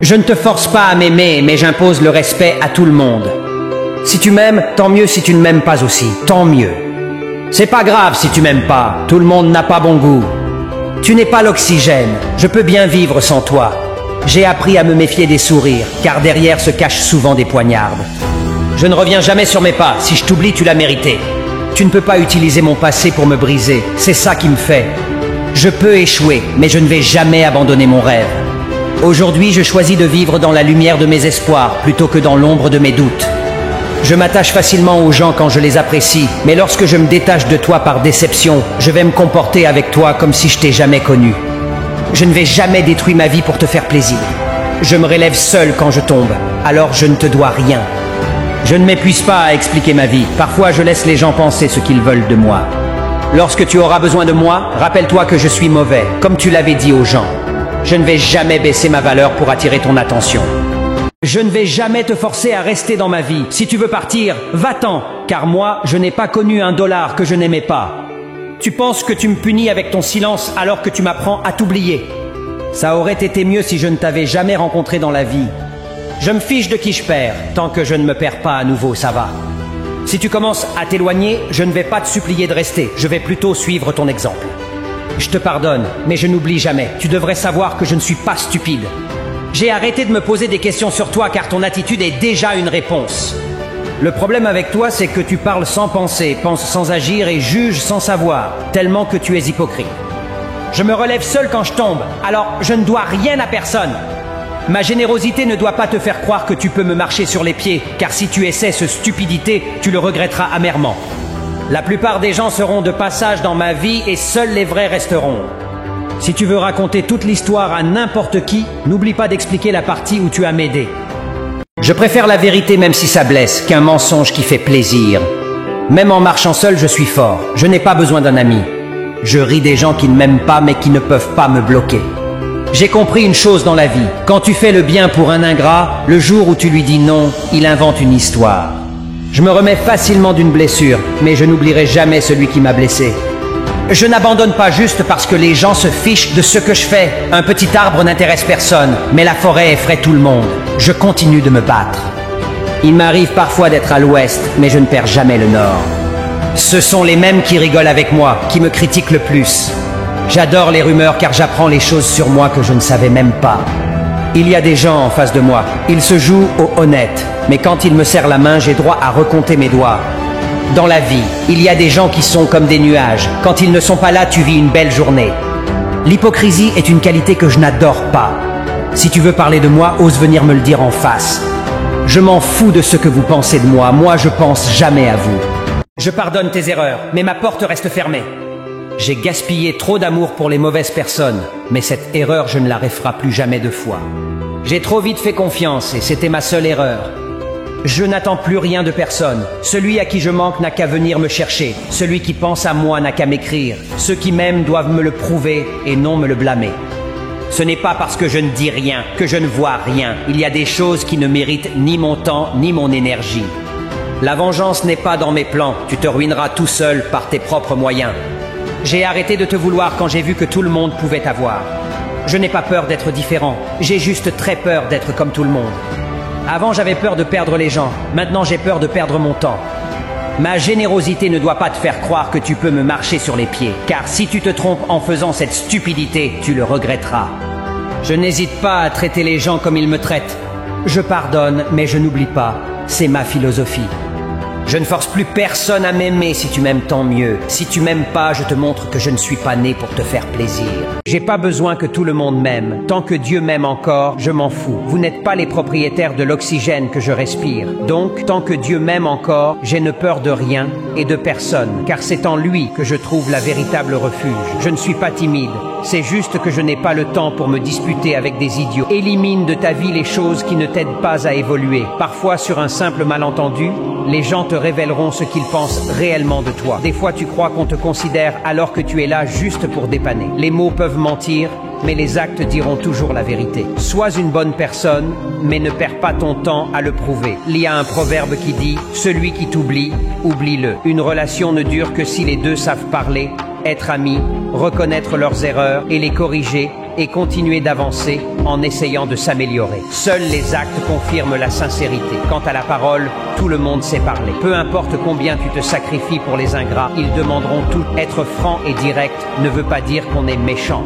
Je ne te force pas à m'aimer, mais j'impose le respect à tout le monde. Si tu m'aimes, tant mieux. Si tu ne m'aimes pas aussi, tant mieux. C'est pas grave si tu m'aimes pas, tout le monde n'a pas bon goût. Tu n'es pas l'oxygène, je peux bien vivre sans toi. J'ai appris à me méfier des sourires, car derrière se cachent souvent des poignardes. Je ne reviens jamais sur mes pas, si je t'oublie tu l'as mérité. Tu ne peux pas utiliser mon passé pour me briser, c'est ça qui me fait. Je peux échouer, mais je ne vais jamais abandonner mon rêve. Aujourd'hui, je choisis de vivre dans la lumière de mes espoirs, plutôt que dans l'ombre de mes doutes. Je m'attache facilement aux gens quand je les apprécie, mais lorsque je me détache de toi par déception, je vais me comporter avec toi comme si je t'ai jamais connu. Je ne vais jamais détruire ma vie pour te faire plaisir. Je me relève seul quand je tombe, alors je ne te dois rien. Je ne m'épuise pas à expliquer ma vie, parfois je laisse les gens penser ce qu'ils veulent de moi. Lorsque tu auras besoin de moi, rappelle-toi que je suis mauvais, comme tu l'avais dit aux gens. Je ne vais jamais baisser ma valeur pour attirer ton attention. Je ne vais jamais te forcer à rester dans ma vie. Si tu veux partir, va-t'en, car moi, je n'ai pas connu $1 que je n'aimais pas. Tu penses que tu me punis avec ton silence alors que tu m'apprends à t'oublier. Ça aurait été mieux si je ne t'avais jamais rencontré dans la vie. Je me fiche de qui je perds, tant que je ne me perds pas à nouveau, ça va. Si tu commences à t'éloigner, je ne vais pas te supplier de rester, je vais plutôt suivre ton exemple. Je te pardonne, mais je n'oublie jamais. Tu devrais savoir que je ne suis pas stupide. J'ai arrêté de me poser des questions sur toi car ton attitude est déjà une réponse. Le problème avec toi, c'est que tu parles sans penser, penses sans agir et juges sans savoir, tellement que tu es hypocrite. Je me relève seul quand je tombe, alors je ne dois rien à personne. Ma générosité ne doit pas te faire croire que tu peux me marcher sur les pieds, car si tu essaies ce stupidité, tu le regretteras amèrement. La plupart des gens seront de passage dans ma vie et seuls les vrais resteront. Si tu veux raconter toute l'histoire à n'importe qui, n'oublie pas d'expliquer la partie où tu as m'aidé. Je préfère la vérité même si ça blesse, qu'un mensonge qui fait plaisir. Même en marchant seul, je suis fort. Je n'ai pas besoin d'un ami. Je ris des gens qui ne m'aiment pas mais qui ne peuvent pas me bloquer. J'ai compris une chose dans la vie. Quand tu fais le bien pour un ingrat, le jour où tu lui dis non, il invente une histoire. Je me remets facilement d'une blessure, mais je n'oublierai jamais celui qui m'a blessé. Je n'abandonne pas juste parce que les gens se fichent de ce que je fais. Un petit arbre n'intéresse personne, mais la forêt effraie tout le monde. Je continue de me battre. Il m'arrive parfois d'être à l'ouest, mais je ne perds jamais le nord. Ce sont les mêmes qui rigolent avec moi, qui me critiquent le plus. J'adore les rumeurs car j'apprends les choses sur moi que je ne savais même pas. Il y a des gens en face de moi, ils se jouent au honnête, mais quand ils me serrent la main, j'ai droit à recompter mes doigts. Dans la vie, il y a des gens qui sont comme des nuages. Quand ils ne sont pas là, tu vis une belle journée. L'hypocrisie est une qualité que je n'adore pas. Si tu veux parler de moi, ose venir me le dire en face. Je m'en fous de ce que vous pensez de moi, moi je pense jamais à vous. Je pardonne tes erreurs, mais ma porte reste fermée. J'ai gaspillé trop d'amour pour les mauvaises personnes, mais cette erreur je ne la referai plus jamais 2 fois. J'ai trop vite fait confiance et c'était ma seule erreur. Je n'attends plus rien de personne. Celui à qui je manque n'a qu'à venir me chercher. Celui qui pense à moi n'a qu'à m'écrire. Ceux qui m'aiment doivent me le prouver et non me le blâmer. Ce n'est pas parce que je ne dis rien, que je ne vois rien. Il y a des choses qui ne méritent ni mon temps, ni mon énergie. La vengeance n'est pas dans mes plans. Tu te ruineras tout seul par tes propres moyens. J'ai arrêté de te vouloir quand j'ai vu que tout le monde pouvait t'avoir. Je n'ai pas peur d'être différent. J'ai juste très peur d'être comme tout le monde. Avant, j'avais peur de perdre les gens. Maintenant, j'ai peur de perdre mon temps. Ma générosité ne doit pas te faire croire que tu peux me marcher sur les pieds. Car si tu te trompes en faisant cette stupidité, tu le regretteras. Je n'hésite pas à traiter les gens comme ils me traitent. Je pardonne, mais je n'oublie pas. C'est ma philosophie. Je ne force plus personne à m'aimer. Si tu m'aimes, tant mieux. Si tu m'aimes pas, je te montre que je ne suis pas né pour te faire plaisir. J'ai pas besoin que tout le monde m'aime. Tant que Dieu m'aime encore, je m'en fous. Vous n'êtes pas les propriétaires de l'oxygène que je respire. Donc, tant que Dieu m'aime encore, j'ai ne peur de rien et de personne. Car c'est en lui que je trouve la véritable refuge. Je ne suis pas timide. C'est juste que je n'ai pas le temps pour me disputer avec des idiots. Élimine de ta vie les choses qui ne t'aident pas à évoluer. Parfois, sur un simple malentendu, les gens te révéleront ce qu'ils pensent réellement de toi. Des fois, tu crois qu'on te considère alors que tu es là juste pour dépanner. Les mots peuvent mentir, mais les actes diront toujours la vérité. Sois une bonne personne, mais ne perds pas ton temps à le prouver. Il y a un proverbe qui dit « Celui qui t'oublie, oublie-le ». Une relation ne dure que si les deux savent parler être amis, reconnaître leurs erreurs et les corriger et continuer d'avancer en essayant de s'améliorer. Seuls les actes confirment la sincérité. Quant à la parole, tout le monde sait parler. Peu importe combien tu te sacrifies pour les ingrats, ils demanderont tout. Être franc et direct ne veut pas dire qu'on est méchant.